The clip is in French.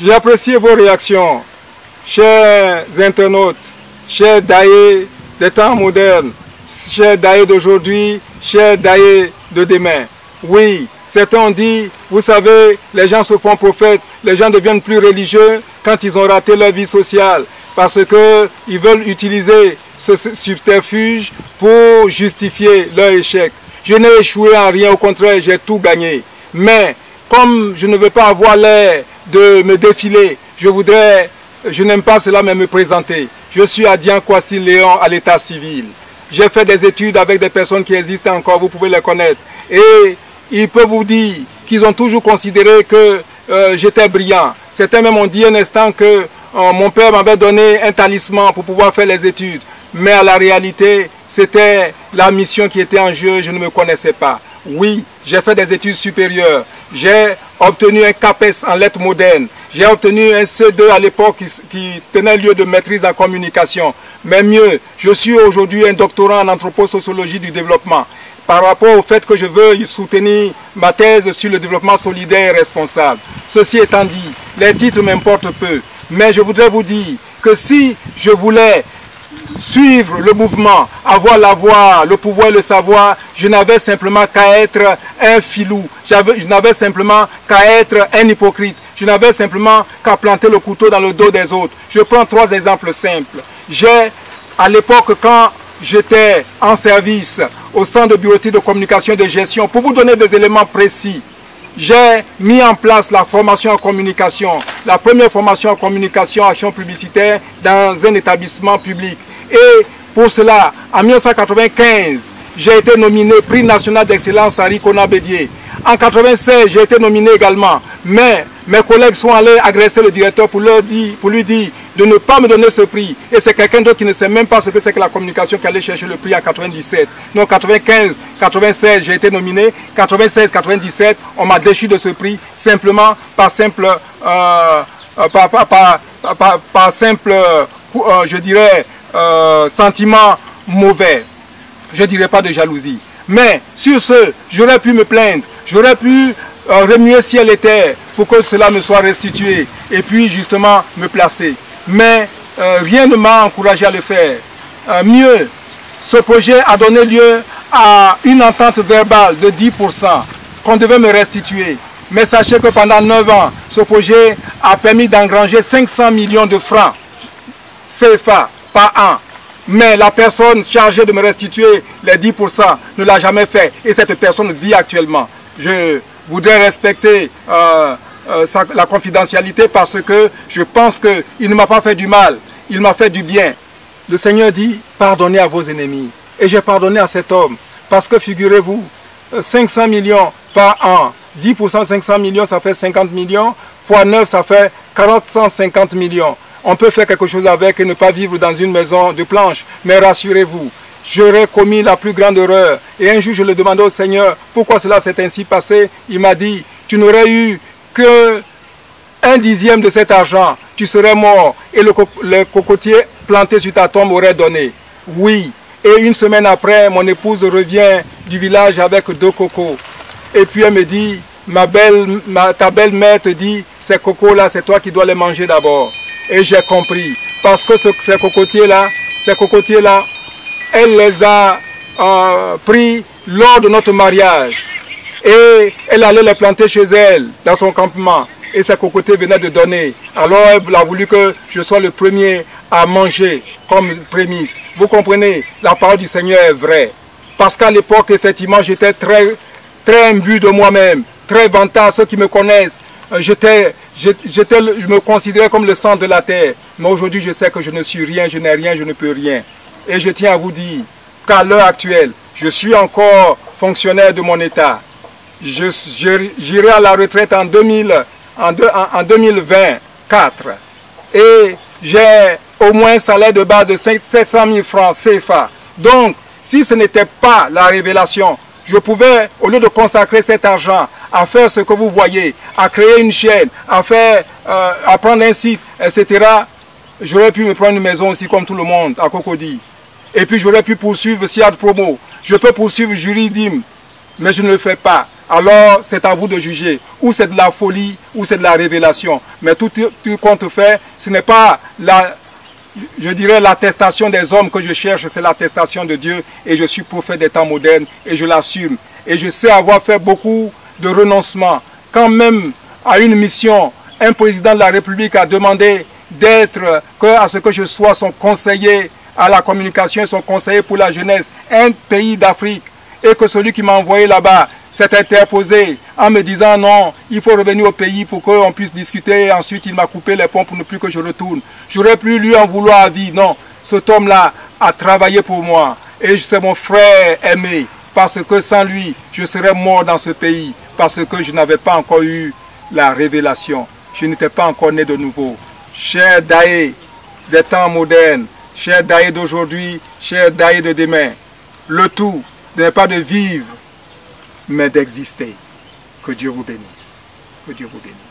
J'ai apprécié vos réactions, chers internautes, chers Daé des temps modernes, chers Daé d'aujourd'hui, chers Daé de demain. Oui, certains ont dit, vous savez, les gens se font prophètes, les gens deviennent plus religieux quand ils ont raté leur vie sociale, parce qu'ils veulent utiliser ce subterfuge pour justifier leur échec. Je n'ai échoué en rien, au contraire, j'ai tout gagné. Mais comme je ne veux pas avoir l'air de me défiler, je n'aime pas cela, mais me présenter. Je suis Adian Kwasi Léon à l'état civil. J'ai fait des études avec des personnes qui existent encore, vous pouvez les connaître. Et ils peuvent vous dire qu'ils ont toujours considéré que j'étais brillant. Certains même ont dit un instant que mon père m'avait donné un talisman pour pouvoir faire les études. Mais à la réalité, c'était la mission qui était en jeu, je ne me connaissais pas. Oui, j'ai fait des études supérieures. J'ai obtenu un CAPES en lettres modernes. J'ai obtenu un C2 à l'époque qui tenait lieu de maîtrise en communication. Mais mieux, je suis aujourd'hui un doctorant en anthroposociologie du développement. Par rapport au fait que je veux soutenir ma thèse sur le développement solidaire et responsable. Ceci étant dit, les titres m'importent peu. Mais je voudrais vous dire que si je voulais suivre le mouvement, avoir la voix, le pouvoir et le savoir, je n'avais simplement qu'à être un filou, je n'avais simplement qu'à être un hypocrite, je n'avais simplement qu'à planter le couteau dans le dos des autres. Je prends 3 exemples simples. À l'époque, quand j'étais en service au centre de bureautique de communication et de gestion, pour vous donner des éléments précis, j'ai mis en place la formation en communication, la première formation en communication, action publicitaire dans un établissement public. Et pour cela, en 1995, j'ai été nominé prix national d'excellence Henri Konan Bédié. En 1996, j'ai été nominé également. Mais mes collègues sont allés agresser le directeur pour lui dire de ne pas me donner ce prix. Et c'est quelqu'un d'autre qui ne sait même pas ce que c'est que la communication qui allait chercher le prix en 1997. Donc 95, 96, j'ai été nominé. 96, 97, on m'a déchu de ce prix simplement par simple, je dirais, sentiment mauvais. Je ne dirais pas de jalousie. Mais sur ce, j'aurais pu me plaindre, j'aurais pu remuer ciel et terre pour que cela me soit restitué et puis justement me placer. Mais rien ne m'a encouragé à le faire. Mieux, ce projet a donné lieu à une entente verbale de 10% qu'on devait me restituer. Mais sachez que pendant 9 ans, ce projet a permis d'engranger 500 millions de francs CFA par an. Mais la personne chargée de me restituer les 10% ne l'a jamais fait. Et cette personne vit actuellement. Je voudrais respecter la confidentialité parce que je pense qu'il ne m'a pas fait du mal. Il m'a fait du bien. Le Seigneur dit, pardonnez à vos ennemis. Et j'ai pardonné à cet homme. Parce que figurez-vous, 500 millions par an. 10% 500 millions, ça fait 50 millions. Fois 9, ça fait 450 millions. On peut faire quelque chose avec et ne pas vivre dans une maison de planches. Mais rassurez-vous, j'aurais commis la plus grande erreur. Et un jour, je le demandais au Seigneur, pourquoi cela s'est ainsi passé? Il m'a dit, tu n'aurais eu que 1/10 de cet argent. Tu serais mort et le cocotier planté sur ta tombe aurait donné. Oui. Et une semaine après, mon épouse revient du village avec 2 cocos. Et puis elle me dit, ta belle-mère te dit, ces cocos-là, c'est toi qui dois les manger d'abord. Et j'ai compris. Parce que ces cocotiers-là, elle les a pris lors de notre mariage. Et elle allait les planter chez elle, dans son campement. Et ces cocotiers venaient de donner. Alors elle a voulu que je sois le premier à manger comme prémisse. Vous comprenez, la parole du Seigneur est vraie. Parce qu'à l'époque, effectivement, j'étais très imbu de moi-même, très vantard. Ceux qui me connaissent, je me considérais comme le centre de la terre. Mais aujourd'hui, je sais que je ne suis rien, je n'ai rien, je ne peux rien. Et je tiens à vous dire qu'à l'heure actuelle, je suis encore fonctionnaire de mon État. J'irai à la retraite en 2024. Et j'ai au moins un salaire de base de 700 000 francs CFA. Donc, si ce n'était pas la révélation, je pouvais, au lieu de consacrer cet argent à faire ce que vous voyez, à créer une chaîne, à prendre un site, etc., j'aurais pu me prendre une maison aussi comme tout le monde à Cocody. Et puis j'aurais pu poursuivre SIAD Promo. Je peux poursuivre Juridim, mais je ne le fais pas. alors c'est à vous de juger. Ou c'est de la folie, ou c'est de la révélation. Mais tout compte fait, ce n'est pas je dirais l'attestation des hommes que je cherche, c'est l'attestation de Dieu. Et je suis prophète des temps modernes et je l'assume. Et je sais avoir fait beaucoup de renoncements. Quand même, à une mission, un président de la République a demandé à ce que je sois son conseiller à la communication, son conseiller pour la jeunesse, un pays d'Afrique, et que celui qui m'a envoyé là-bas s'est interposé en me disant non, il faut revenir au pays pour qu'on puisse discuter, et ensuite il m'a coupé les ponts pour ne plus que je retourne. J'aurais pu lui en vouloir à vie. Non, cet homme-là a travaillé pour moi et c'est mon frère aimé, parce que sans lui, je serais mort dans ce pays, parce que je n'avais pas encore eu la révélation. Je n'étais pas encore né de nouveau. Cher Daé des temps modernes, cher Daé d'aujourd'hui, cher Daé de demain, le tout n'est pas de vivre, mais d'exister. Que Dieu vous bénisse. Que Dieu vous bénisse.